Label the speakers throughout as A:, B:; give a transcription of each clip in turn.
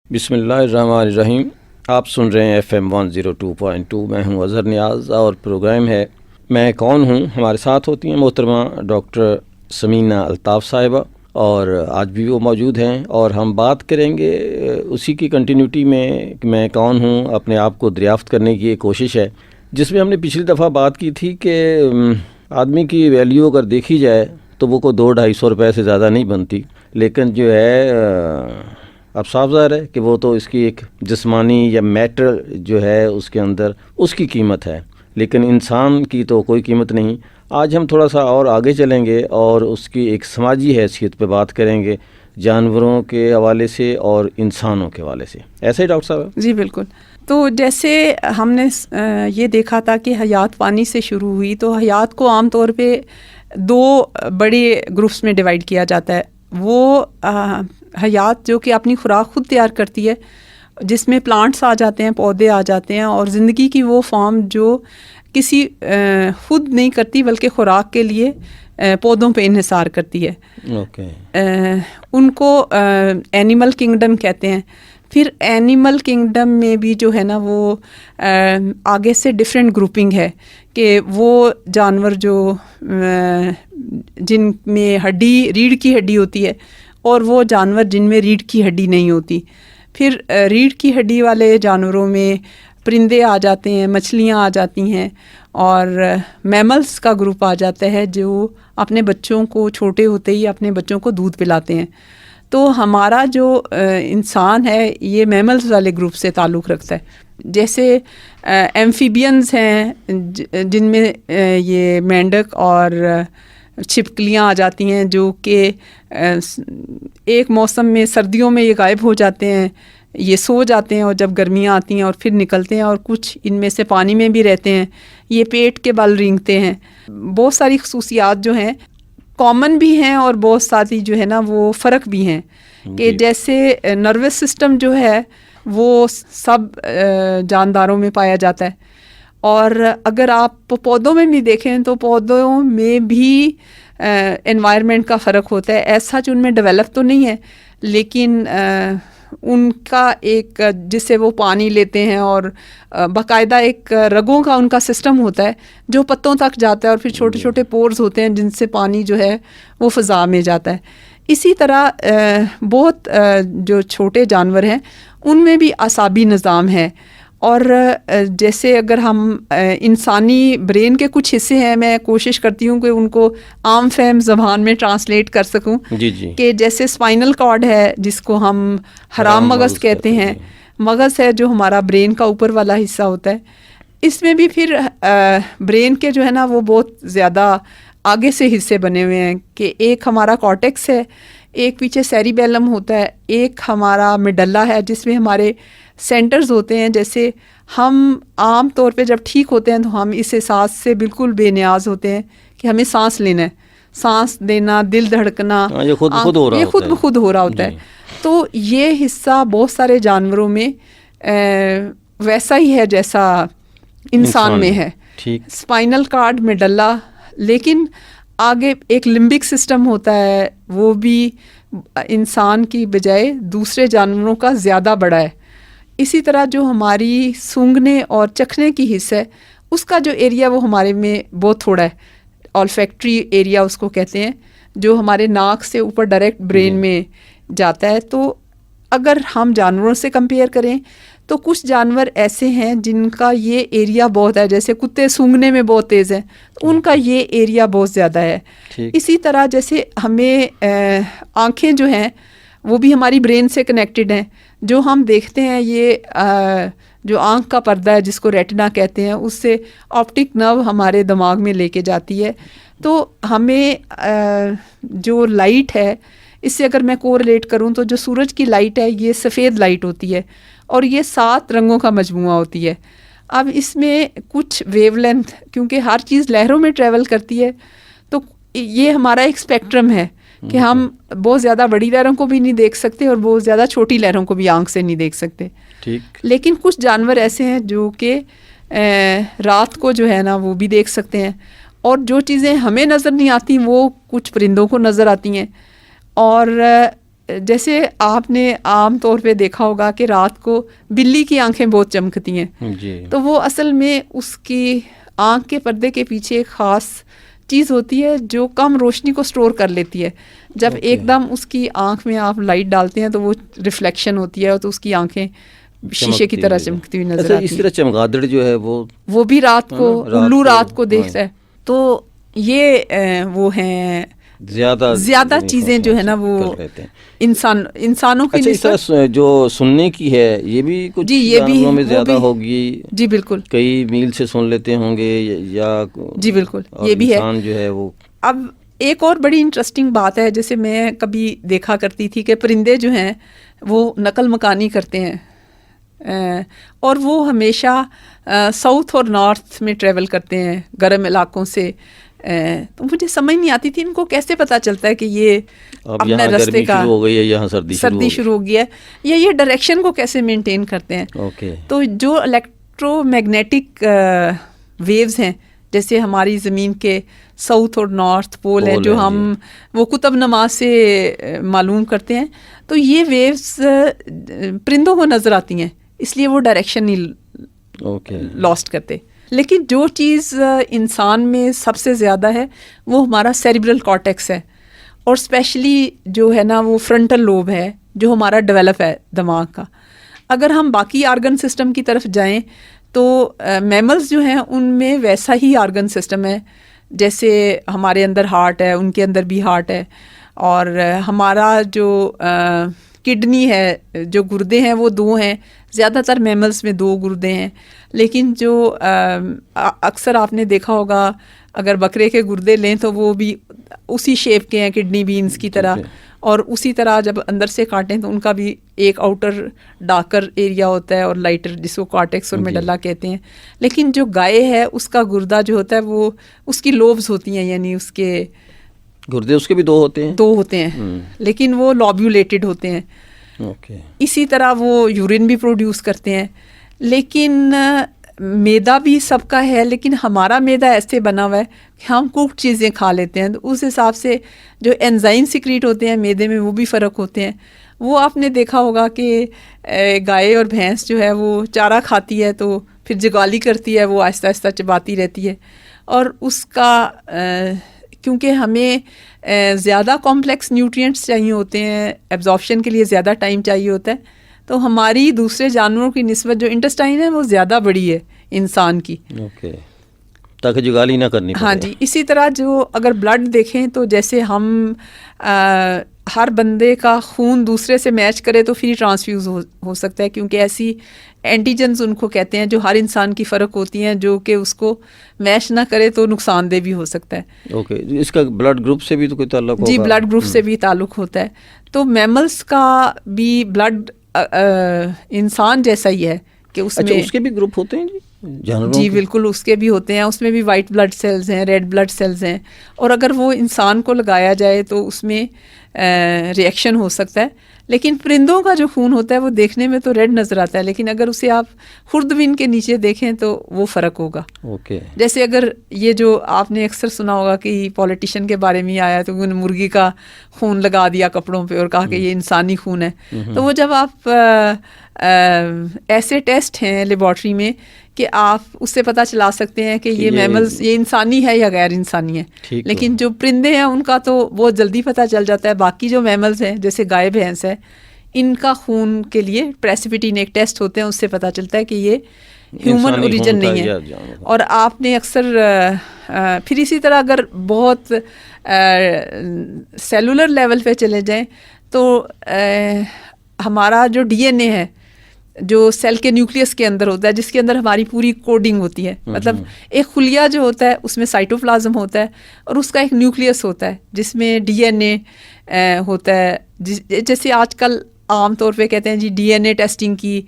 A: بسم اللہ الرحمن الرحیم. آپ سن رہے ہیں FM 102.2. میں ہوں اظہر نیاز اور پروگرام ہے میں کون ہوں. ہمارے ساتھ ہوتی ہیں محترمہ ڈاکٹر سمینہ الطاف صاحبہ، اور آج بھی وہ موجود ہیں، اور ہم بات کریں گے اسی کی کنٹینیوٹی میں کہ میں کون ہوں، اپنے آپ کو دریافت کرنے کی ایک کوشش ہے، جس میں ہم نے پچھلی دفعہ بات کی تھی کہ آدمی کی ویلیو اگر دیکھی جائے تو وہ کوئی 200-250 روپے سے زیادہ نہیں بنتی، لیکن جو ہے اب صاف ظاہر ہے کہ وہ تو اس کی ایک جسمانی یا میٹر جو ہے اس کے اندر اس کی قیمت ہے، لیکن انسان کی تو کوئی قیمت نہیں. آج ہم تھوڑا سا اور آگے چلیں گے اور اس کی ایک سماجی حیثیت پہ بات کریں گے، جانوروں کے حوالے سے اور انسانوں کے حوالے سے. ایسے ہی ڈاکٹر صاحب؟
B: جی بالکل. تو جیسے ہم نے یہ دیکھا تھا کہ حیات پانی سے شروع ہوئی، تو حیات کو عام طور پہ 2 بڑے گروپس میں ڈیوائیڈ کیا جاتا ہے. وہ حیات جو کہ اپنی خوراک خود تیار کرتی ہے، جس میں پلانٹس آ جاتے ہیں، پودے آ جاتے ہیں، اور زندگی کی وہ فارم جو کسی خود نہیں کرتی بلکہ خوراک کے لیے پودوں پہ انحصار کرتی ہے. ان کو اینیمل کنگڈم کہتے ہیں. پھر اینیمل کنگڈم میں بھی جو ہے نا وہ آگے سے ڈفرینٹ گروپنگ ہے کہ وہ جانور جو جن میں ریڑھ کی ہڈی ہوتی ہے، اور وہ جانور جن میں ریڑھ کی ہڈی نہیں ہوتی. پھر ریڑھ کی ہڈی والے جانوروں میں پرندے آ جاتے ہیں، مچھلیاں آ جاتی ہیں، اور میملز کا گروپ آ جاتا ہے جو اپنے بچوں کو چھوٹے ہوتے ہی اپنے بچوں کو دودھ پلاتے ہیں. تو ہمارا جو انسان ہے یہ میملز والے گروپ سے تعلق رکھتا ہے. جیسے ایمفیبینز ہیں جن میں یہ مینڈک اور چھپکلیاں آ جاتی ہیں، جو کہ ایک موسم میں سردیوں میں یہ غائب ہو جاتے ہیں، یہ سو جاتے ہیں، اور جب گرمیاں آتی ہیں اور پھر نکلتے ہیں، اور کچھ ان میں سے پانی میں بھی رہتے ہیں. یہ پیٹ کے بل رینگتے ہیں. بہت ساری خصوصیات جو ہیں کامن بھی ہیں اور بہت ساری جو ہے نا وہ فرق بھی ہیں. کہ جیسے نروس سسٹم جو ہے وہ سب جانداروں میں پایا جاتا ہے، اور اگر آپ پودوں میں بھی دیکھیں تو پودوں میں بھی انوائرمنٹ کا فرق ہوتا ہے. ایسا جو ان میں ڈیولپ تو نہیں ہے، لیکن ان کا ایک جس سے وہ پانی لیتے ہیں، اور باقاعدہ ایک رگوں کا ان کا سسٹم ہوتا ہے جو پتوں تک جاتا ہے، اور پھر چھوٹے چھوٹے پورز ہوتے ہیں جن سے پانی جو ہے وہ فضا میں جاتا ہے. اسی طرح بہت جو چھوٹے جانور ہیں ان میں بھی اعصابی نظام ہے. اور جیسے اگر ہم انسانی برین کے کچھ حصے ہیں، میں کوشش کرتی ہوں کہ ان کو عام فہم زبان میں ٹرانسلیٹ کر سکوں. کہ جیسے اسپائنل کارڈ ہے جس کو ہم حرام مغز کہتے ہیں. مغز ہے جو ہمارا برین کا اوپر والا حصہ ہوتا ہے. اس میں بھی پھر برین کے جو ہے نا وہ بہت زیادہ آگے سے حصے بنے ہوئے ہیں، کہ ایک ہمارا کارٹیکس ہے، ایک پیچھے سیریبیلم ہوتا ہے، ایک ہمارا میڈلا ہے جس میں ہمارے سینٹرز ہوتے ہیں. جیسے ہم عام طور پہ جب ٹھیک ہوتے ہیں تو ہم اس احساس سے بالکل بے نیاز ہوتے ہیں کہ ہمیں سانس لینا ہے، سانس دینا، دل دھڑکنا، یہ خود بخود ہو رہا ہوتا ہے. تو یہ حصہ بہت سارے جانوروں میں ویسا ہی ہے جیسا انسان میں ہے. Spinal cord, medulla. لیکن آگے ایک لمبک سسٹم ہوتا ہے، وہ بھی انسان کی بجائے دوسرے جانوروں کا زیادہ بڑا ہے. اسی طرح جو ہماری سونگھنے اور چکھنے کی حص ہے اس کا جو ایریا وہ ہمارے میں بہت تھوڑا ہے. آلفیکٹری ایریا اس کو کہتے ہیں، جو ہمارے ناک سے اوپر ڈائریکٹ برین میں جاتا ہے. تو اگر ہم جانوروں سے کمپیئر کریں تو کچھ جانور ایسے ہیں جن کا یہ ایریا بہت ہے. جیسے کتے سونگھنے میں بہت تیز ہیں، ان کا یہ ایریا بہت زیادہ ہے. اسی طرح جیسے ہمیں آنکھیں جو ہیں وہ بھی ہماری برین سے کنیکٹڈ ہیں. جو ہم دیکھتے ہیں یہ جو آنکھ کا پردہ ہے جس کو ریٹنا کہتے ہیں، اس سے آپٹک نرو ہمارے دماغ میں لے کے جاتی ہے. تو ہمیں جو لائٹ ہے اس سے اگر میں کوریلیٹ کروں تو جو سورج کی لائٹ ہے یہ سفید لائٹ ہوتی ہے، اور یہ 7 رنگوں کا مجموعہ ہوتی ہے. اب اس میں کچھ ویو لینتھ، کیونکہ ہر چیز لہروں میں ٹریول کرتی ہے، تو یہ ہمارا ایک اسپیکٹرم ہے کہ ہم بہت زیادہ بڑی لہروں کو بھی نہیں دیکھ سکتے اور بہت زیادہ چھوٹی لہروں کو بھی آنکھ سے نہیں دیکھ سکتے. لیکن کچھ جانور ایسے ہیں جو کہ رات کو جو ہے نا وہ بھی دیکھ سکتے ہیں، اور جو چیزیں ہمیں نظر نہیں آتی وہ کچھ پرندوں کو نظر آتی ہیں. اور جیسے آپ نے عام طور پہ دیکھا ہوگا کہ رات کو بلی کی آنکھیں بہت چمکتی ہیں
A: جی،
B: تو وہ اصل میں اس کی آنکھ کے پردے کے پیچھے ایک خاص چیز ہوتی ہے جو کم روشنی کو سٹور کر لیتی ہے. جب ایک دم اس کی آنکھ میں آپ لائٹ ڈالتے ہیں تو وہ ریفلیکشن ہوتی ہے تو اس کی آنکھیں شیشے کی طرح چمکتی ہوئی نظر آتی ہیں.
A: اس طرح چمگادڑ جو ہے وہ
B: بھی رات کو الو رات کو دیکھتا ہے. تو یہ وہ ہیں زیادہ چیزیں جو ہے نا وہ انسانوں کی
A: اس طرح جو سننے کی ہے یہ بھی کچھ جانوروں میں زیادہ ہوگی.
B: جی بالکل,
A: کئی میل سے سن لیتے ہوں گے یا
B: جی بالکل یہ بھی ہے.
A: انسان جو ہے وہ
B: اب ایک اور بڑی انٹرسٹنگ بات ہے جیسے میں کبھی دیکھا کرتی تھی کہ پرندے جو ہیں وہ نقل مکانی کرتے ہیں اور وہ ہمیشہ ساؤتھ اور نارتھ میں ٹریول کرتے ہیں گرم علاقوں سے. تو مجھے سمجھ نہیں آتی تھی ان کو کیسے پتہ چلتا ہے کہ یہ اپنے راستے کا
A: ہو گئی ہے یہاں سردی
B: شروع ہو گیا ہے یا یہ ڈائریکشن کو کیسے مینٹین کرتے ہیں. تو جو الیکٹرو میگنیٹک ویوز ہیں جیسے ہماری زمین کے ساؤتھ اور نارتھ پول ہے جو ہم وہ قطب نما سے معلوم کرتے ہیں, تو یہ ویوز پرندوں کو نظر آتی ہیں اس لیے وہ ڈائریکشن نہیں لاسٹ کرتے. لیکن جو چیز انسان میں سب سے زیادہ ہے وہ ہمارا سیریبرل کارٹیکس ہے اور اسپیشلی جو ہے نا وہ فرنٹل لوب ہے جو ہمارا ڈیولپ ہے دماغ کا. اگر ہم باقی آرگن سسٹم کی طرف جائیں تو میملز جو ہیں ان میں ویسا ہی آرگن سسٹم ہے جیسے ہمارے اندر ہارٹ ہے ان کے اندر بھی ہارٹ ہے, اور ہمارا جو کڈنی ہے جو گردے ہیں وہ 2 ہیں, زیادہ تر میملز میں 2 گردے ہیں. لیکن جو اکثر آپ نے دیکھا ہوگا اگر بکرے کے گردے لیں تو وہ بھی اسی شیپ کے ہیں کڈنی بینز کی طرح, اور اسی طرح جب اندر سے کاٹیں تو ان کا بھی ایک آؤٹر ڈارکر ایریا ہوتا ہے اور لائٹر جس کو کارٹیکس اور میڈلا کہتے ہیں. لیکن جو گائے ہے اس کا گردہ جو ہوتا ہے وہ اس کی لوبز ہوتی ہیں, یعنی اس کے
A: گردے اس کے بھی 2 ہوتے ہیں
B: لیکن وہ لوبیولیٹڈ ہوتے ہیں. اسی طرح وہ یورین بھی پروڈیوس کرتے ہیں. لیکن میدا بھی سب کا ہے, لیکن ہمارا میدا ایسے بنا ہوا ہے کہ ہم کوکڈ چیزیں کھا لیتے ہیں, تو اس حساب سے جو انزائم سیکریٹ ہوتے ہیں میدے میں وہ بھی فرق ہوتے ہیں. وہ آپ نے دیکھا ہوگا کہ گائے اور بھینس جو ہے وہ چارہ کھاتی ہے تو پھر جگالی کرتی ہے, وہ آہستہ آہستہ چباتی رہتی ہے, اور اس کا کیونکہ ہمیں زیادہ کمپلیکس نیوٹرینٹس چاہیے ہوتے ہیں, ایبزارپشن کے لیے زیادہ ٹائم چاہیے ہوتا ہے, تو ہماری دوسرے جانوروں کی نسبت جو انٹسٹائن ہے وہ زیادہ بڑی ہے انسان کی,
A: تاکہ جگالی نہ کرنی پڑے.
B: ہاں جی. اسی طرح جو اگر بلڈ دیکھیں تو جیسے ہم ہر بندے کا خون دوسرے سے میچ کرے تو فری ٹرانسفیوز ہو سکتا ہے, کیونکہ ایسی اینٹیجنز ان کو کہتے ہیں جو ہر انسان کی فرق ہوتی ہیں جو کہ اس کو میچ نہ کرے تو نقصان دہ بھی ہو سکتا ہے.
A: اس کا بلڈ گروپ سے بھی تو کوئی تعلق ہوگا؟
B: جی بلڈ گروپ سے بھی تعلق ہوتا ہے. تو میملس کا بھی بلڈ انسان جیسا ہی ہے کہ اس میں
A: اس کے بھی گروپ ہوتے ہیں
B: جی بالکل اس کے بھی ہوتے ہیں. اس میں بھی وائٹ بلڈ سیلز ہیں, ریڈ بلڈ سیلز ہیں, اور اگر وہ انسان کو لگایا جائے تو اس میں ری ایکشن ہو سکتا ہے. لیکن پرندوں کا جو خون ہوتا ہے وہ دیکھنے میں تو ریڈ نظر آتا ہے, لیکن اگر اسے آپ خوردبین کے نیچے دیکھیں تو وہ فرق ہوگا. جیسے اگر یہ جو آپ نے اکثر سنا ہوگا کہ پولیٹیشین کے بارے میں آیا تو انہوں نے مرغی کا خون لگا دیا کپڑوں پہ اور کہا کہ یہ انسانی خون ہے. تو وہ جب آپ ایسے ٹیسٹ ہیں لیبارٹری میں کہ آپ اس سے پتہ چلا سکتے ہیں کہ یہ میملز یہ انسانی ہے یا غیر انسانی ہے. لیکن جو پرندے ہیں ان کا تو بہت جلدی پتہ چل جاتا ہے. باقی جو میملز ہیں جیسے گائے بھینس ہے ان کا خون کے لیے پریسپیٹین ایک ٹیسٹ ہوتے ہیں, اس سے پتہ چلتا ہے کہ یہ ہیومن اوریجن نہیں ہے. اور آپ نے اکثر پھر اسی طرح اگر بہت سیلولر لیول پہ چلے جائیں تو ہمارا جو ڈی این اے ہے جو سیل کے نیوکلیس کے اندر ہوتا ہے جس کے اندر ہماری پوری کوڈنگ ہوتی ہے, مطلب ایک خلیہ جو ہوتا ہے اس میں سائٹوپلازم ہوتا ہے اور اس کا ایک نیوکلیس ہوتا ہے جس میں ڈی این اے ہوتا ہے. جیسے آج کل عام طور پہ کہتے ہیں جی ڈی این اے ٹیسٹنگ کی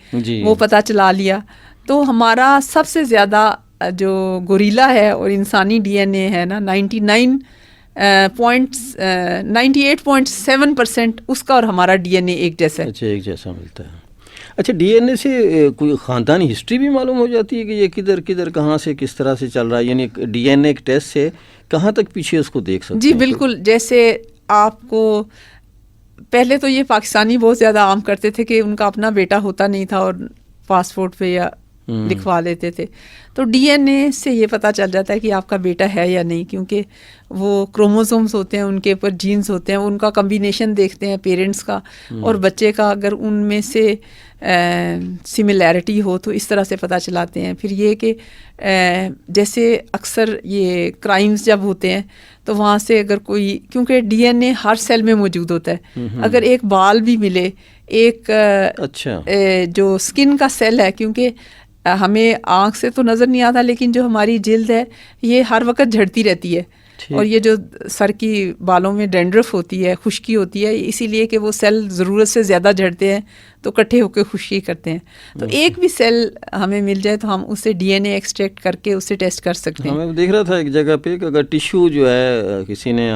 B: وہ پتہ چلا لیا. تو ہمارا سب سے زیادہ جو گوریلا ہے اور انسانی ڈی این اے ہے نا 98.7% اس کا اور ہمارا ڈی این اے ایک جیسا ہے.
A: ایک جیسا ملتا ہے. اچھا ڈی این اے سے کوئی خاندانی ہسٹری بھی معلوم ہو جاتی ہے کہ یہ کدھر کہاں سے کس طرح سے چل رہا ہے, یعنی ڈی این اے ایک ٹیسٹ سے کہاں تک پیچھے اس کو دیکھ سکتے ہیں؟
B: جی بالکل. جیسے آپ کو پہلے تو یہ پاکستانی بہت زیادہ عام کرتے تھے کہ ان کا اپنا بیٹا ہوتا نہیں تھا اور پاسپورٹ پہ یا لکھوا لیتے تھے. تو ڈی این اے سے یہ پتہ چل جاتا ہے کہ آپ کا بیٹا ہے یا نہیں, کیونکہ وہ کروموزومز ہوتے ہیں, ان کے اوپر جینز ہوتے ہیں, ان کا کمبینیشن دیکھتے ہیں پیرنٹس کا اور بچے کا, اگر ان میں سے سملیرٹی ہو تو اس طرح سے پتہ چلاتے ہیں. پھر یہ کہ جیسے اکثر یہ کرائمز جب ہوتے ہیں تو وہاں سے اگر کوئی, کیونکہ ڈی این اے ہر سیل میں موجود ہوتا ہے, اگر ایک بال بھی ملے, ایک جو اسکن کا سیل ہے, کیونکہ ہمیں آنکھ سے تو نظر نہیں آتا لیکن جو ہماری جلد ہے یہ ہر وقت جھڑتی رہتی ہے, اور یہ جو سر کی بالوں میں ڈینڈرف ہوتی ہے, خشکی ہوتی ہے, اسی لیے کہ وہ سیل ضرورت سے زیادہ جھڑتے ہیں تو اکٹھے ہو کے خشکی کرتے ہیں. تو ایک بھی سیل ہمیں مل جائے تو ہم اسے ڈی این اے ایکسٹریکٹ کر کے اسے ٹیسٹ کر سکتے ہیں.
A: میں دیکھ رہا تھا ایک جگہ پہ کہ اگر ٹیشو جو ہے کسی نے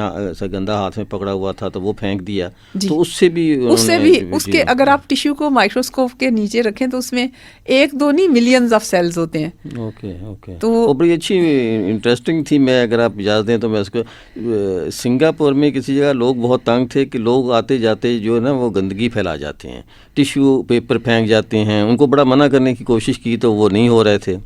A: گندا ہاتھ میں پکڑا ہوا تھا تو وہ پھینک دیا, تو اس سے بھی
B: اس کے اگر آپ ٹیشو کو مائکروسکوپ کے نیچے رکھیں تو اس میں 1-2 نہیں ملینز آف سیلز ہوتے ہیں.
A: اوکے تو وہ بڑی اچھی انٹرسٹنگ تھی. میں اگر آپ اجازت دیں تو میں اس کو, سنگاپور میں کسی جگہ لوگ بہت تنگ تھے کہ لوگ آتے جاتے جو ہے نا وہ گندگی پھیلا جاتے ہیں, ٹیشو پیپر پھینک جاتے ہیں. ان کو بڑا منع کرنے کی کوشش کی تو وہ نہیں ہو رہے تھے.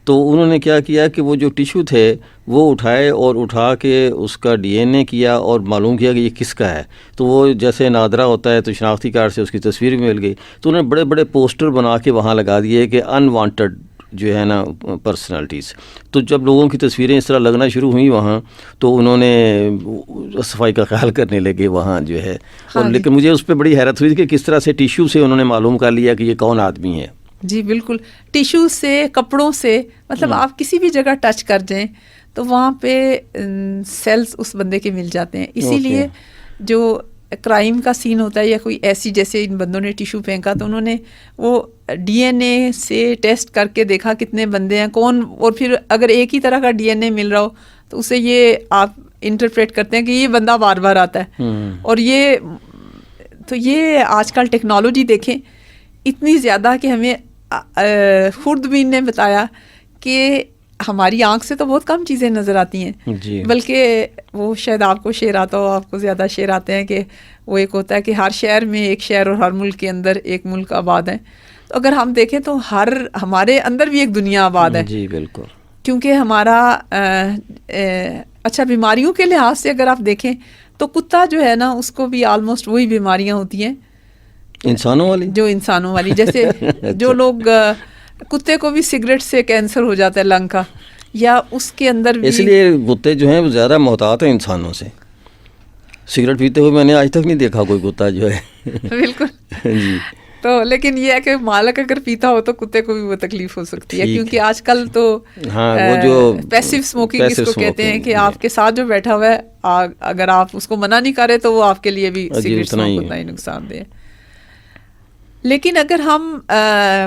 A: تو انہوں نے کیا کیا کہ وہ جو ٹیشو تھے وہ اٹھائے اور اٹھا کے اس کا ڈی این اے کیا اور معلوم کیا کہ یہ کس کا ہے. تو وہ جیسے نادرا ہوتا ہے تو شناختی کارڈ سے اس کی تصویر بھی مل گئی. تو انہوں نے بڑے بڑے پوسٹر بنا کے وہاں لگا دیے کہ ان وانٹڈ جو ہے نا پرسنالٹیز. تو جب لوگوں کی تصویریں اس طرح لگنا شروع ہوئیں وہاں, تو انہوں نے صفائی کا خیال کرنے لگے وہاں جو ہے. اور لیکن مجھے اس پہ بڑی حیرت ہوئی کہ کس طرح سے ٹیشو سے انہوں نے معلوم کر لیا کہ یہ کون آدمی ہے.
B: جی بالکل, ٹیشو سے, کپڑوں سے, مطلب آپ کسی بھی جگہ ٹچ کر جائیں تو وہاں پہ سیلز اس بندے کے مل جاتے ہیں. اسی لیے جو کرائم کا سین ہوتا ہے یا کوئی ایسی, جیسے ان بندوں نے ٹیشو پھینکا تو انہوں نے وہ ڈی این اے سے ٹیسٹ کر کے دیکھا کتنے بندے ہیں کون, اور پھر اگر ایک ہی طرح کا ڈی این اے مل رہا ہو تو اسے یہ آپ انٹرپریٹ کرتے ہیں کہ یہ بندہ بار بار آتا ہے. اور یہ آج کل ٹیکنالوجی دیکھیں اتنی زیادہ کہ ہمیں خوردبین نے بتایا کہ ہماری آنکھ سے تو بہت کم چیزیں نظر آتی ہیں, بلکہ وہ شاید آپ کو شعر آتا ہو, آپ کو زیادہ شعر آتے ہیں کہ وہ ایک ہوتا ہے کہ ہر شہر میں ایک شہر اور ہر ملک کے اندر ایک ملک آباد ہے. تو اگر ہم دیکھیں تو ہمارے اندر بھی ایک دنیا آباد ہے.
A: جی بالکل, کیونکہ
B: ہمارا اچھا بیماریوں کے لحاظ سے اگر آپ دیکھیں تو کتا جو ہے نا اس کو بھی آلموسٹ وہی بیماریاں ہوتی ہیں
A: انسانوں والی,
B: جیسے جو لوگ کتے کو بھی سگریٹ سے کینسر ہو جاتا ہے لنگ کا, یا اس کے اندر بھی,
A: اس لیے کتے جو ہیں وہ زیادہ محتاط ہیں انسانوں سے. سگریٹ پیتے ہوئے میں نے آج تک نہیں دیکھا کوئی کتا جو ہے.
B: بالکل
A: جی.
B: تو لیکن یہ ہے کہ مالک اگر پیتا ہو تو کتے کو بھی وہ تکلیف ہو سکتی ہے, کیونکہ آج کل تو
A: وہ جو
B: پیسو اسموکنگ اس کو کہتے ہیں کہ آپ کے ساتھ جو بیٹھا ہوا ہے اگر آپ اس کو منع نہیں کرے تو وہ آپ کے لیے بھی سگریٹ اسموک اتنا ہی نقصان دہ. لیکن اگر ہم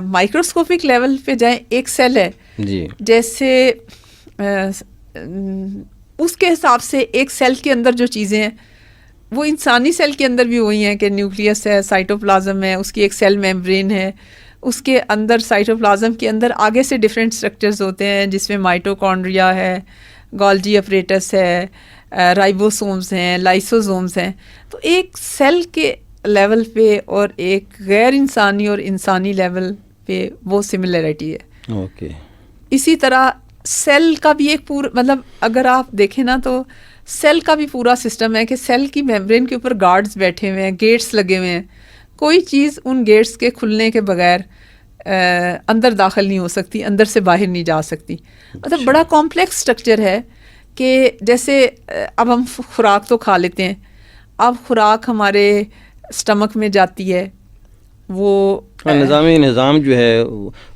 B: مائکروسکوپک لیول پہ جائیں, ایک سیل ہے جیسے اس کے حساب سے ایک سیل کے اندر جو چیزیں ہیں وہ انسانی سیل کے اندر بھی وہی ہیں کہ نیوکلیس ہے, سائٹوپلازم ہے, اس کی ایک سیل میمبرین ہے, اس کے اندر سائٹوپلازم کے اندر آگے سے ڈفرینٹ اسٹرکچرز ہوتے ہیں جس میں مائٹوکونڈریا ہے, گولجی اپریٹس ہے, رائبوسومز ہیں, لائسوزومز ہیں. تو ایک سیل کے لیول پہ اور ایک غیر انسانی اور انسانی لیول پہ وہ سملیرٹی ہے. اسی طرح سیل کا بھی ایک مطلب اگر آپ دیکھیں نا تو سیل کا بھی پورا سسٹم ہے کہ سیل کی میمبرین کے اوپر گارڈز بیٹھے ہوئے ہیں, گیٹس لگے ہوئے ہیں, کوئی چیز ان گیٹس کے کھلنے کے بغیر اندر داخل نہیں ہو سکتی, اندر سے باہر نہیں جا سکتی. مطلب بڑا کمپلیکس سٹرکچر ہے کہ جیسے اب ہم خوراک تو کھا لیتے ہیں, اب خوراک ہمارے اسٹمک میں جاتی ہے, وہ
A: نظام جو ہے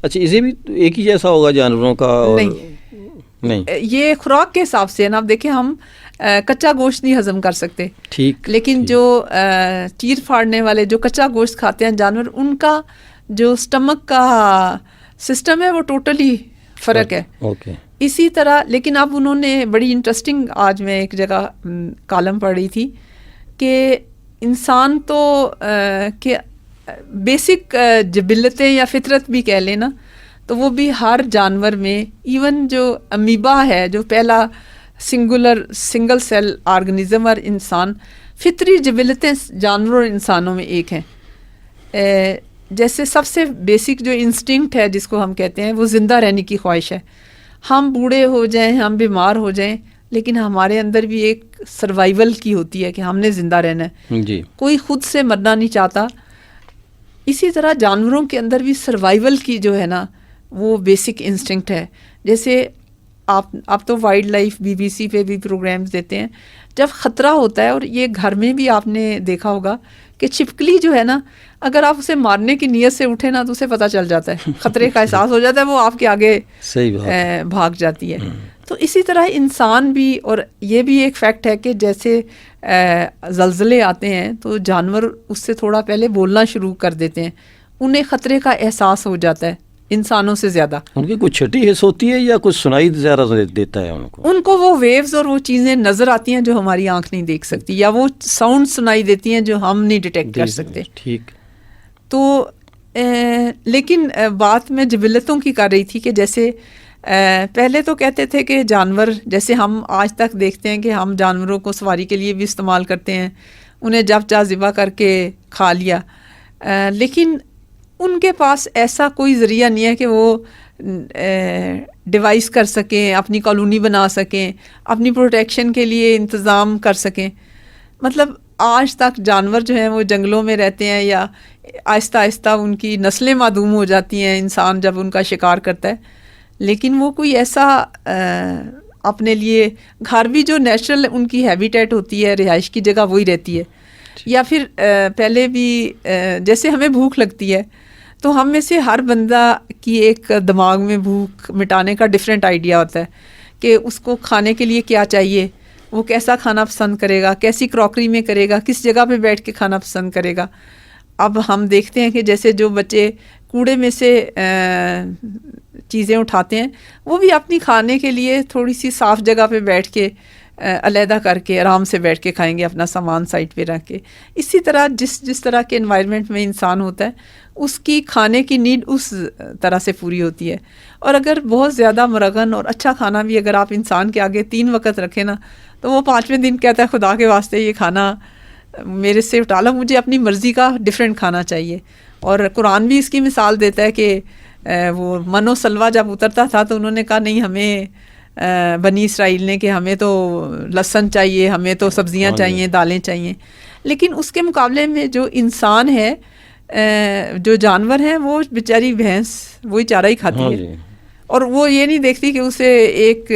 A: اچھا اسے بھی ایک ہی جیسا ہوگا جانوروں کا؟ نہیں, یہ
B: خوراک کے حساب سے ہے نا. اب دیکھیں ہم کچا گوشت نہیں ہضم کر سکتے,
A: ٹھیک,
B: لیکن جو چیر پھاڑنے والے جو کچا گوشت کھاتے ہیں جانور, ان کا جو اسٹمک کا سسٹم ہے وہ ٹوٹلی فرق ہے. اسی طرح لیکن اب انہوں نے بڑی انٹرسٹنگ, آج میں ایک جگہ کالم پڑھ رہی تھی کہ انسان تو کہ بیسک جبلتیں یا فطرت بھی کہہ لیں نا, تو وہ بھی ہر جانور میں, ایون جو امیبا ہے جو پہلا سنگل سیل آرگنزم اور انسان, فطری جبلتیں جانوروں اور انسانوں میں ایک ہیں. جیسے سب سے بیسک جو انسٹنکٹ ہے جس کو ہم کہتے ہیں وہ زندہ رہنے کی خواہش ہے. ہم بوڑھے ہو جائیں, ہم بیمار ہو جائیں, لیکن ہمارے اندر بھی ایک سروائیول کی ہوتی ہے کہ ہم نے زندہ رہنا ہے.
A: جی.
B: کوئی خود سے مرنا نہیں چاہتا. اسی طرح جانوروں کے اندر بھی سروائیول کی جو ہے نا وہ بیسک انسٹنکٹ ہے. جیسے آپ تو وائلڈ لائف BBC پہ بھی پروگرامز دیتے ہیں. جب خطرہ ہوتا ہے, اور یہ گھر میں بھی آپ نے دیکھا ہوگا کہ چھپکلی جو ہے نا, اگر آپ اسے مارنے کی نیت سے اٹھے نا تو اسے پتہ چل جاتا ہے, خطرے کا احساس ہو جاتا ہے, وہ آپ کے آگے بھاگ جاتی ہے. تو اسی طرح انسان بھی, اور یہ بھی ایک فیکٹ ہے کہ جیسے زلزلے آتے ہیں تو جانور اس سے تھوڑا پہلے بولنا شروع کر دیتے ہیں, انہیں خطرے کا احساس ہو جاتا ہے انسانوں سے زیادہ.
A: ان کی کچھ چھٹی حس ہوتی ہے یا کچھ سنائی زیادہ دیتا ہے ان کو
B: وہ ویوز اور وہ چیزیں نظر آتی ہیں جو ہماری آنکھ نہیں دیکھ سکتی, یا وہ ساؤنڈ سنائی دیتی ہیں جو ہم نہیں ڈیٹیکٹ کر سکتے.
A: ٹھیک.
B: تو لیکن بات میں جبلتوں کی کر رہی تھی کہ جیسے پہلے تو کہتے تھے کہ جانور, جیسے ہم آج تک دیکھتے ہیں کہ ہم جانوروں کو سواری کے لیے بھی استعمال کرتے ہیں, انہیں جب چاہ ذبح کر کے کھا لیا, لیکن ان کے پاس ایسا کوئی ذریعہ نہیں ہے کہ وہ ڈیوائس کر سکیں, اپنی کالونی بنا سکیں, اپنی پروٹیکشن کے لیے انتظام کر سکیں. مطلب آج تک جانور جو ہیں وہ جنگلوں میں رہتے ہیں, یا آہستہ آہستہ ان کی نسلیں معدوم ہو جاتی ہیں انسان جب ان کا شکار کرتا ہے, لیکن وہ کوئی ایسا اپنے لیے گھر بھی جو نیچرل ان کی ہیبیٹیٹ ہوتی ہے, رہائش کی جگہ وہی رہتی ہے. یا پھر پہلے بھی جیسے ہمیں بھوک لگتی ہے تو ہم میں سے ہر بندہ کی ایک دماغ میں بھوک مٹانے کا ڈفرینٹ آئیڈیا ہوتا ہے کہ اس کو کھانے کے لیے کیا چاہیے, وہ کیسا کھانا پسند کرے گا, کیسی کراکری میں کرے گا, کس جگہ پہ بیٹھ کے کھانا پسند کرے گا. اب ہم دیکھتے ہیں کہ جیسے جو بچے کوڑے میں سے چیزیں اٹھاتے ہیں وہ بھی اپنی کھانے کے لیے تھوڑی سی صاف جگہ پہ بیٹھ کے علیحدہ کر کے آرام سے بیٹھ کے کھائیں گے, اپنا سامان سائڈ پہ رکھ کے. اسی طرح جس طرح کے انوائرمنٹ میں انسان ہوتا ہے اس کی کھانے کی نیڈ اس طرح سے پوری ہوتی ہے. اور اگر بہت زیادہ مرغن اور اچھا کھانا بھی اگر آپ انسان کے آگے 3 وقت رکھیں نا تو وہ 5ویں دن کہتا ہے خدا کے واسطے یہ کھانا میرے سے اٹھا لو, مجھے اپنی مرضی کا ڈفرینٹ کھانا چاہیے. اور قرآن بھی اس کی مثال دیتا ہے کہ وہ من و سلوہ جب اترتا تھا تو انہوں نے کہا نہیں, ہمیں بنی اسرائیل نے کہ ہمیں تو لہسن چاہیے, ہمیں تو سبزیاں چاہیے, دالیں چاہیے. لیکن اس کے مقابلے میں جو انسان ہے, جو جانور ہیں, وہ بیچاری بھینس وہی چارہ ہی کھاتی ہے, اور وہ یہ نہیں دیکھتی کہ اسے ایک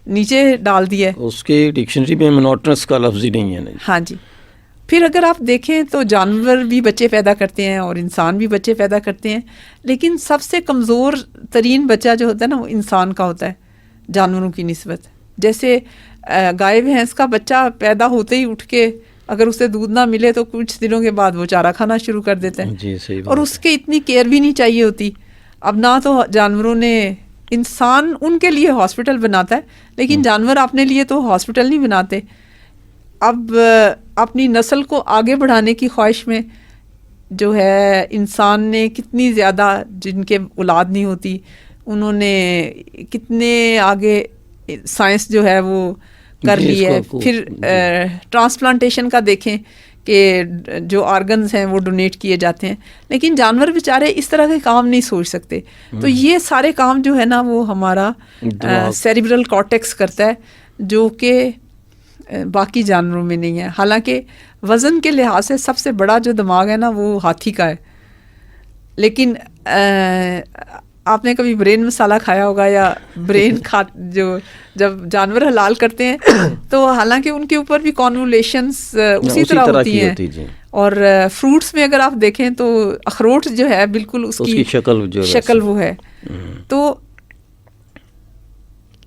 B: نیچے ڈال دیا ہے.
A: اس کے ڈکشنری میں مونوٹنس کا لفظ ہی نہیں ہے.
B: ہاں جی. پھر اگر آپ دیکھیں تو جانور بھی بچے پیدا کرتے ہیں اور انسان بھی بچے پیدا کرتے ہیں, لیکن سب سے کمزور ترین بچہ جو ہوتا ہے نا وہ انسان کا ہوتا ہے جانوروں کی نسبت. جیسے گائے بھینس کا بچہ پیدا ہوتے ہی اٹھ کے اگر اسے دودھ نہ ملے تو کچھ دنوں کے بعد وہ چارہ کھانا شروع کر دیتا ہے.
A: جی صحیح.
B: اور اس کے اتنی کیئر بھی نہیں چاہیے ہوتی. اب نہ تو جانوروں نے, انسان ان کے لیے ہاسپٹل بناتا ہے لیکن جانور اپنے لیے تو ہاسپٹل نہیں بناتے. اب اپنی نسل کو آگے بڑھانے کی خواہش میں جو ہے انسان نے کتنی زیادہ, جن کے اولاد نہیں ہوتی انہوں نے کتنے آگے سائنس جو ہے وہ کر لی ہے. پھر ٹرانسپلانٹیشن کا دیکھیں کہ جو آرگنز ہیں وہ ڈونیٹ کیے جاتے ہیں, لیکن جانور بیچارے اس طرح کے کام نہیں سوچ سکتے. تو یہ سارے کام جو ہے نا وہ ہمارا سیریبرل کارٹیکس کرتا ہے, جو کہ باقی جانوروں میں نہیں ہے. حالانکہ وزن کے لحاظ سے سب سے بڑا جو دماغ ہے نا وہ ہاتھی کا ہے, لیکن آپ نے کبھی برین مسالہ کھایا ہوگا یا برین جو جب جانور حلال کرتے ہیں تو حالانکہ ان کے اوپر بھی کانولیشنز اسی طرح ہوتی ہیں. اور فروٹس میں اگر آپ دیکھیں تو اخروٹ جو ہے بالکل اس کی شکل وہ ہے. تو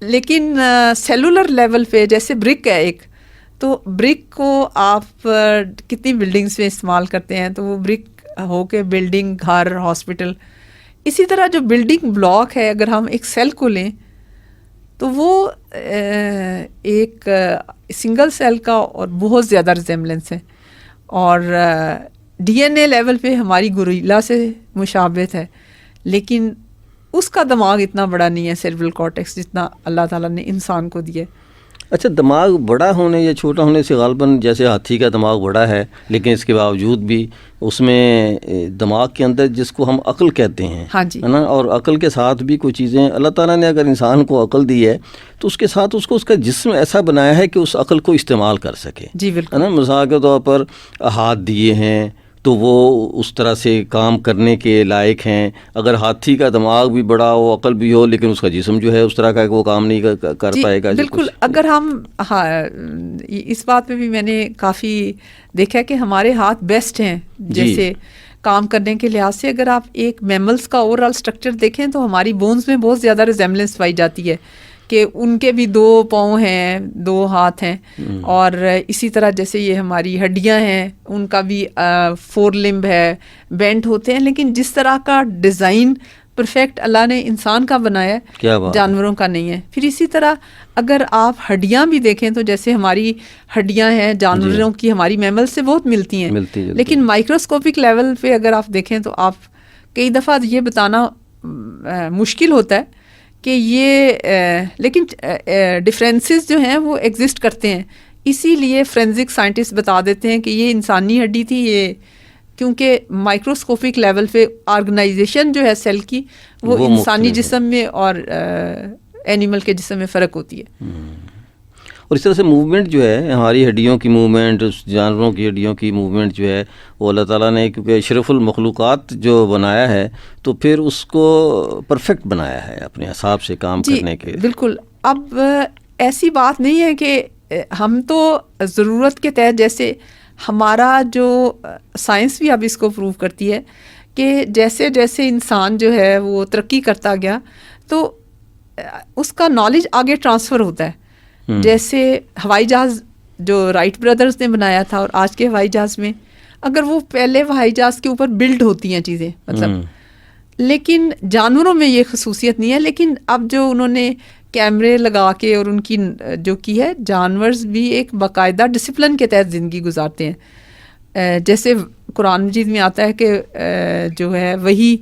B: لیکن سیلولر لیول پہ جیسے برک ہے ایک, تو برک کو آپ کتنی بلڈنگز میں استعمال کرتے ہیں تو وہ برک ہو کے بلڈنگ, گھر, ہاسپٹل. اسی طرح جو بلڈنگ بلاک ہے اگر ہم ایک سیل کو لیں تو وہ ایک سنگل سیل کا اور بہت زیادہ ریزیمبلنس ہے. اور ڈی این اے لیول پہ ہماری گوریلا سے مشابہت ہے, لیکن اس کا دماغ اتنا بڑا نہیں ہے سیریبرل کارٹیکس جتنا اللہ تعالیٰ نے انسان کو دیا ہے.
A: اچھا، دماغ بڑا ہونے یا چھوٹا ہونے سے غالباً جیسے ہاتھی کا دماغ بڑا ہے لیکن اس کے باوجود بھی اس میں دماغ کے اندر جس کو ہم عقل کہتے ہیں،
B: ہاں جی،
A: ہے نا، اور عقل کے ساتھ بھی کوئی چیزیں اللہ تعالیٰ نے اگر انسان کو عقل دی ہے تو اس کے ساتھ اس کو اس کا جسم ایسا بنایا ہے کہ اس عقل کو استعمال کر سکے،
B: جی
A: ہے
B: بالکل،
A: نا۔ مثال کے طور پر ہاتھ دیے ہیں تو وہ اس طرح سے کام کرنے کے لائق ہیں۔ اگر ہاتھی کا دماغ بھی بڑا ہو، عقل بھی ہو، لیکن اس کا جسم جو ہے اس طرح کا کہ وہ کام نہیں کر
B: جی
A: پائے گا۔
B: بالکل، اگر ہم اس بات پہ بھی میں نے کافی دیکھا کہ ہمارے ہاتھ بیسٹ ہیں جیسے کام کرنے کے لحاظ سے۔ اگر آپ ایک میملس کا اوور آل اسٹرکچر دیکھیں تو ہماری بونز میں بہت زیادہ ریزیمبلنس پائی جاتی ہے کہ ان کے بھی 2 پاؤں ہیں، 2 ہاتھ ہیں، اور اسی طرح جیسے یہ ہماری ہڈیاں ہیں ان کا بھی 4 لمب ہے، بینٹ ہوتے ہیں، لیکن جس طرح کا ڈیزائن پرفیکٹ اللہ نے انسان کا بنایا ہے، جانوروں کا نہیں ہے۔ پھر اسی طرح اگر آپ ہڈیاں بھی دیکھیں تو جیسے ہماری ہڈیاں ہیں جانوروں کی ہماری میمل سے بہت ملتی ہیں، لیکن مائکروسکوپک لیول پہ اگر آپ دیکھیں تو آپ کئی دفعہ یہ بتانا مشکل ہوتا ہے کہ یہ لیکن ڈفرینسز جو ہیں وہ ایگزسٹ کرتے ہیں۔ اسی لیے فرینزک سائنٹسٹ بتا دیتے ہیں کہ یہ انسانی ہڈی تھی، یہ کیونکہ مائکروسکوپک لیول پہ آرگنائزیشن جو ہے سیل کی وہ انسانی جسم میں اور اینیمل کے جسم میں فرق ہوتی ہے۔
A: اور اس طرح سے موومنٹ جو ہے، ہماری ہڈیوں کی موومنٹ، جانوروں کی ہڈیوں کی موومنٹ جو ہے وہ اللہ تعالیٰ نے کیونکہ اشرف المخلوقات جو بنایا ہے تو پھر اس کو پرفیکٹ بنایا ہے اپنے حساب سے کام کرنے کے۔
B: بالکل، اب ایسی بات نہیں ہے کہ ہم تو ضرورت کے تحت، جیسے ہمارا جو سائنس بھی اب اس کو پروو کرتی ہے کہ جیسے جیسے انسان جو ہے وہ ترقی کرتا گیا تو اس کا نالج آگے ٹرانسفر ہوتا ہے۔ جیسے ہوائی جہاز جو رائٹ بردرز نے بنایا تھا اور آج کے ہوائی جہاز میں، اگر وہ پہلے ہوائی جہاز کے اوپر بلڈ ہوتی ہیں چیزیں، مطلب لیکن جانوروں میں یہ خصوصیت نہیں ہے، لیکن اب جو انہوں نے کیمرے لگا کے اور ان کی جو کی ہے، جانورز بھی ایک باقاعدہ ڈسپلن کے تحت زندگی گزارتے ہیں۔ جیسے قرآن مجید میں آتا ہے کہ جو ہے وہی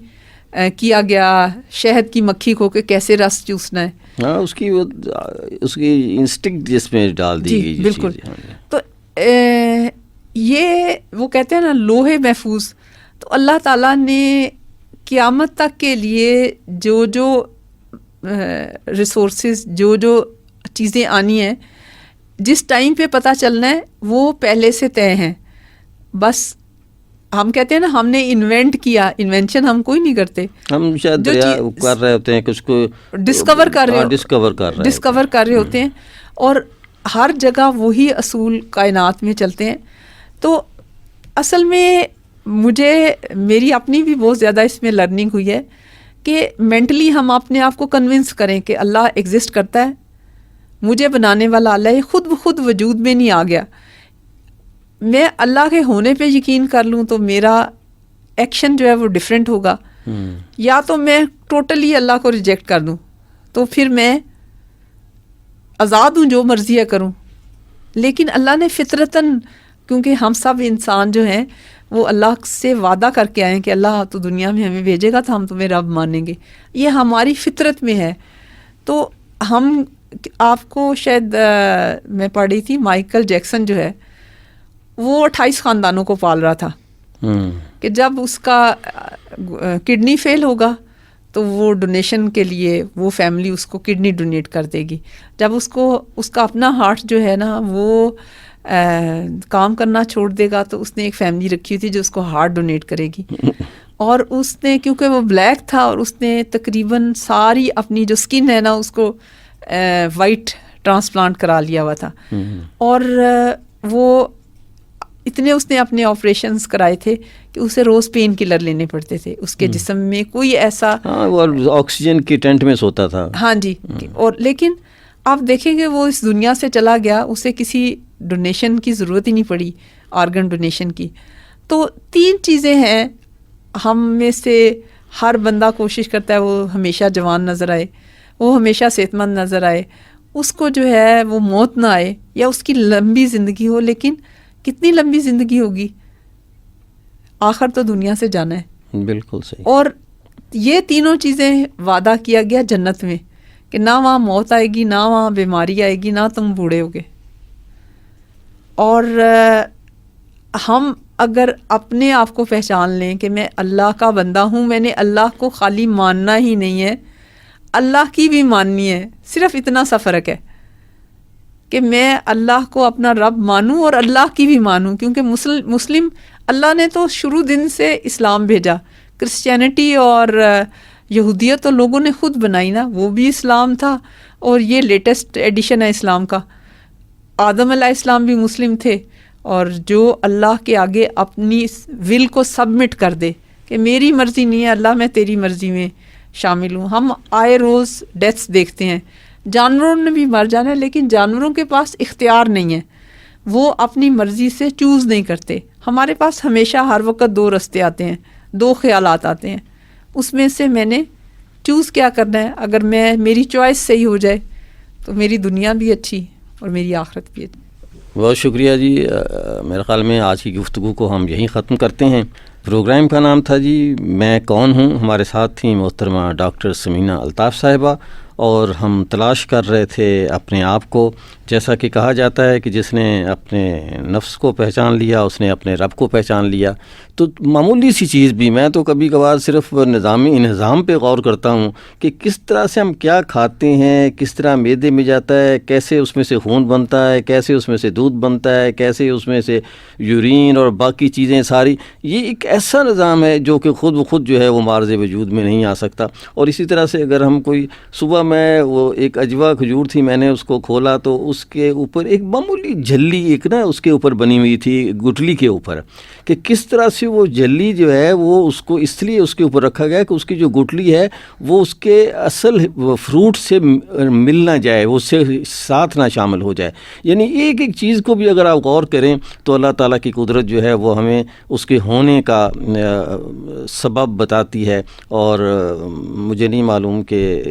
B: کیا گیا شہد کی مکھی کو کہ کیسے رس چوسنا ہے،
A: ہاں، اس کی انسٹنکٹ جس میں ڈال دی گئی۔
B: بالکل، تو یہ وہ کہتے ہیں نا لوہے محفوظ، تو اللہ تعالیٰ نے قیامت تک کے لیے جو جو ریسورسز، جو جو چیزیں آنی ہیں، جس ٹائم پہ پتہ چلنا ہے وہ پہلے سے طے ہیں۔ بس ہم کہتے ہیں نا ہم نے انوینٹ کیا، انوینشن ہم کوئی نہیں کرتے،
A: ہم شاید کر رہے ہوتے ہیں، کچھ کو
B: ڈسکور کر رہے ہوتے ہیں، اور ہر جگہ وہی اصول کائنات میں چلتے ہیں۔ تو اصل میں میری اپنی بھی بہت زیادہ اس میں لرننگ ہوئی ہے کہ مینٹلی ہم اپنے آپ کو کنونس کریں کہ اللہ ایگزسٹ کرتا ہے، مجھے بنانے والا اللہ، یہ خود بخود وجود میں نہیں آ گیا۔ میں اللہ کے ہونے پہ یقین کر لوں تو میرا ایکشن جو ہے وہ ڈیفرنٹ ہوگا، یا تو میں ٹوٹلی اللہ کو ریجیکٹ کر دوں تو پھر میں آزاد ہوں، جو مرضی ہے کروں۔ لیکن اللہ نے فطرتاً، کیونکہ ہم سب انسان جو ہیں وہ اللہ سے وعدہ کر کے آئے ہیں کہ اللہ تو دنیا میں ہمیں بھیجے گا تو ہم تمہیں رب مانیں گے، یہ ہماری فطرت میں ہے۔ تو ہم آپ کو شاید میں پڑھ رہی تھی، مائیکل جیکسن جو ہے وہ 28 خاندانوں کو پال رہا تھا کہ جب اس کا کڈنی فیل ہوگا تو وہ ڈونیشن کے لیے وہ فیملی اس کو کڈنی ڈونیٹ کر دے گی۔ جب اس کا اپنا ہارٹ جو ہے نا وہ کام کرنا چھوڑ دے گا تو اس نے ایک فیملی رکھی تھی جو اس کو ہارٹ ڈونیٹ کرے گی، اور اس نے کیونکہ وہ بلیک تھا اور اس نے تقریباً ساری اپنی جو سکن ہے نا اس کو وائٹ ٹرانسپلانٹ کرا لیا ہوا تھا، اور وہ اتنے اس نے اپنے آپریشنز کرائے تھے کہ اسے روز پین کلر لینے پڑتے تھے، اس کے جسم میں کوئی ایسا
A: آکسیجن کی ٹینٹ میں سوتا تھا۔
B: ہاں جی، اور لیکن آپ دیکھیں گے وہ اس دنیا سے چلا گیا، اسے کسی ڈونیشن کی ضرورت ہی نہیں پڑی، آرگن ڈونیشن کی۔ تو 3 چیزیں ہیں، ہم میں سے ہر بندہ کوشش کرتا ہے وہ ہمیشہ جوان نظر آئے، وہ ہمیشہ صحت مند نظر آئے، اس کو جو ہے وہ موت نہ آئے یا اس کی لمبی زندگی ہو، لیکن کتنی لمبی زندگی ہوگی، آخر تو دنیا سے جانا ہے۔
A: بالکل صحیح۔
B: اور یہ تینوں چیزیں وعدہ کیا گیا جنت میں کہ نہ وہاں موت آئے گی، نہ وہاں بیماری آئے گی، نہ تم بوڑھے ہوگے. اور ہم اگر اپنے آپ کو پہچان لیں کہ میں اللہ کا بندہ ہوں، میں نے اللہ کو خالی ماننا ہی نہیں ہے، اللہ کی بھی ماننی ہے. صرف اتنا سا فرق ہے کہ میں اللہ کو اپنا رب مانوں اور اللہ کی بھی مانوں، کیونکہ مسلم اللہ نے تو شروع دن سے اسلام بھیجا. کرسچینٹی اور یہودیت تو لوگوں نے خود بنائی نا، وہ بھی اسلام تھا اور یہ لیٹسٹ ایڈیشن ہے اسلام کا. آدم علیہ السلام بھی مسلم تھے، اور جو اللہ کے آگے اپنی ول کو سبمٹ کر دے کہ میری مرضی نہیں ہے اللہ، میں تیری مرضی میں شامل ہوں. ہم آئے روز ڈیتھس دیکھتے ہیں، جانوروں نے بھی مر جانا ہے، لیکن جانوروں کے پاس اختیار نہیں ہے، وہ اپنی مرضی سے چوز نہیں کرتے. ہمارے پاس ہمیشہ ہر وقت دو رستے آتے ہیں، دو خیالات آتے ہیں، اس میں سے میں نے چوز کیا کرنا ہے. اگر میری چوائس صحیح ہو جائے تو میری دنیا بھی اچھی اور میری آخرت بھی اچھی.
A: بہت شکریہ جی. میرے خیال میں آج کی گفتگو کو ہم یہیں ختم کرتے ہیں. پروگرام کا نام تھا جی میں کون ہوں. ہمارے ساتھ تھیں محترمہ ڈاکٹر سمینہ الطاف صاحبہ، اور ہم تلاش کر رہے تھے اپنے آپ کو. جیسا کہ کہا جاتا ہے کہ جس نے اپنے نفس کو پہچان لیا اس نے اپنے رب کو پہچان لیا. تو معمولی سی چیز بھی، میں تو کبھی کبھار صرف نظامی انظام پہ غور کرتا ہوں کہ کس طرح سے ہم کیا کھاتے ہیں، کس طرح معدے میں جاتا ہے، کیسے اس میں سے خون بنتا ہے، کیسے اس میں سے دودھ بنتا ہے، کیسے اس میں سے یورین اور باقی چیزیں ساری. یہ ایک ایسا نظام ہے جو کہ خود بخود جو ہے وہ معرض وجود میں نہیں آ سکتا. اور اسی طرح سے اگر ہم کوئی صبح میں وہ ایک اجوا کھجور تھی، میں نے اس کو کھولا تو اس کے اوپر ایک معمولی جھلی ایک نا اس کے اوپر بنی ہوئی تھی گٹلی کے اوپر، کہ کس طرح سے وہ جھلی جو ہے وہ اس کو اس لیے اس کے اوپر رکھا گیا کہ اس کی جو گٹلی ہے وہ اس کے اصل فروٹ سے مل نہ جائے، وہ اس سے ساتھ نہ شامل ہو جائے. یعنی ایک ایک چیز کو بھی اگر آپ غور کریں تو اللہ تعالیٰ کی قدرت جو ہے وہ ہمیں اس کے ہونے کا سبب بتاتی ہے. اور مجھے نہیں معلوم کہ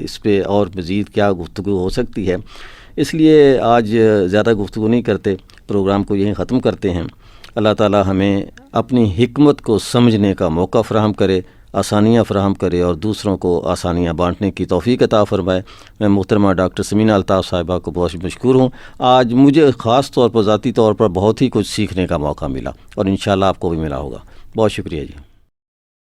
A: اس پہ اور مزید کیا گفتگو ہو سکتی ہے، اس لیے آج زیادہ گفتگو نہیں کرتے، پروگرام کو یہیں ختم کرتے ہیں. اللہ تعالیٰ ہمیں اپنی حکمت کو سمجھنے کا موقع فراہم کرے، آسانیاں فراہم کرے اور دوسروں کو آسانیاں بانٹنے کی توفیق عطا فرمائے. میں محترمہ ڈاکٹر سمینہ الطاف صاحبہ کو بہت مشکور ہوں. آج مجھے خاص طور پر ذاتی طور پر بہت ہی کچھ سیکھنے کا موقع ملا، اور انشاءاللہ آپ کو بھی ملا ہوگا. بہت شکریہ جی.